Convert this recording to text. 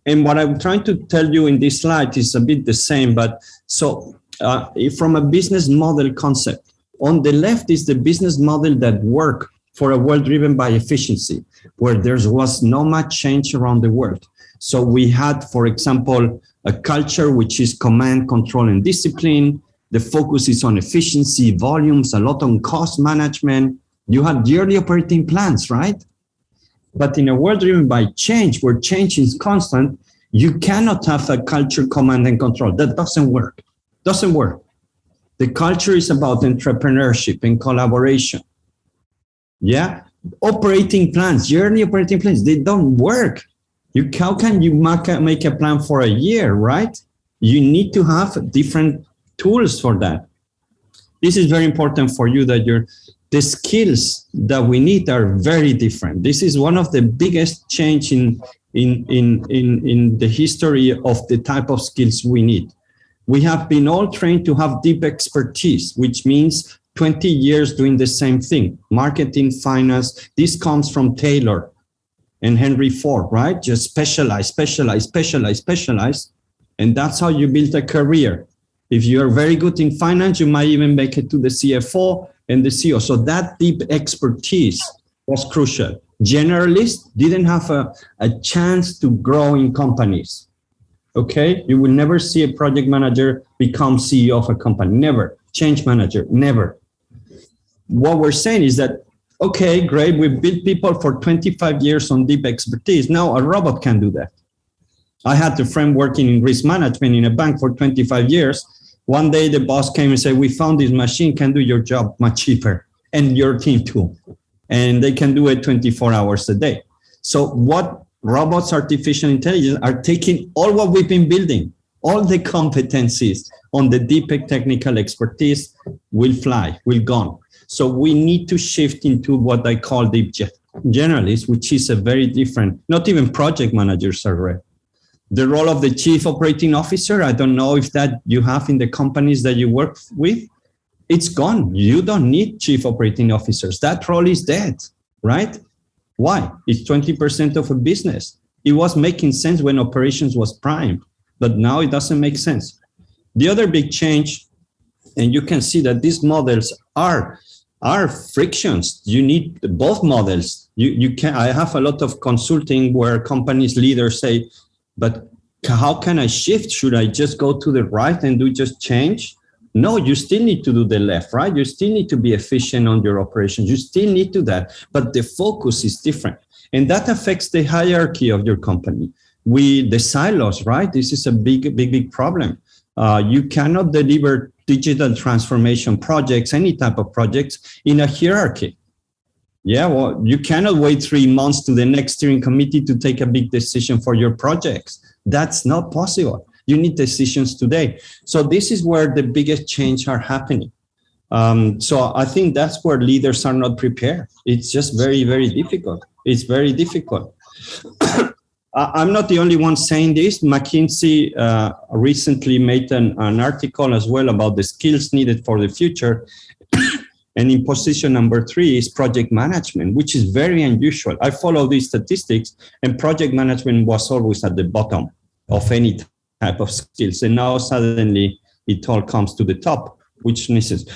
And what I'm trying to tell you in this slide is a bit the same, but so from a business model concept, on the left is the business model that worked for a world driven by efficiency, where there was no much change around the world. So we had, for example, a culture which is command, control, and discipline. The focus is on efficiency, volumes, a lot on cost management. You had yearly operating plans, right? But in a world driven by change, where change is constant, you cannot have a culture, command, and control. That doesn't work. Doesn't work. The culture is about entrepreneurship and collaboration. Yeah, operating plans, yearly operating plans, they don't work. How can you make a plan for a year, right? You need to have different tools for that. This is very important for you, that the skills that we need are very different. This is one of the biggest change in the history of the type of skills we need. We have been all trained to have deep expertise, which means 20 years doing the same thing, marketing, finance. This comes from Taylor and Henry Ford, right? Just specialize, specialize, specialize, specialize. And that's how you build a career. If you are very good in finance, you might even make it to the CFO and the CEO. So that deep expertise was crucial. Generalists didn't have a chance to grow in companies. Okay, you will never see a project manager become CEO of a company. Never. Change manager, never. What we're saying is that, okay, great, we've built people for 25 years on deep expertise. Now a robot can do that. I had a friend working in risk management in a bank for 25 years. One day the boss came and said, we found this machine can do your job much cheaper, and your team too. And they can do it 24 hours a day. So what robots, artificial intelligence are taking all what we've been building, all the competencies on the deep technical expertise will fly, will gone. So we need to shift into what I call deep generalists, which is a very different, not even project managers are rare. The role of the chief operating officer, I don't know if that you have in the companies that you work with, it's gone. You don't need chief operating officers. That role is dead, right? Why? It's 20% of a business. It was making sense when operations was prime, but now it doesn't make sense. The other big change, and you can see that these models are frictions. You need both models. I have a lot of consulting where companies leaders say, but how can I shift? Should I just go to the right and do just change? No, you still need to do the left, right? You still need to be efficient on your operations. You still need to do that, but the focus is different. And that affects the hierarchy of your company. The silos, right? This is a big problem. You cannot deliver digital transformation projects, any type of projects, in a hierarchy. Yeah, well, you cannot wait 3 months to the next steering committee to take a big decision for your projects. That's not possible. You need decisions today. So this is where the biggest change are happening. So I think that's where leaders are not prepared. It's just very, very difficult. It's very difficult. I'm not the only one saying this. McKinsey recently made an article as well about the skills needed for the future. And in position number 3 is project management, which is very unusual. I follow these statistics, and project management was always at the bottom of any type of skills. And now suddenly it all comes to the top, which misses.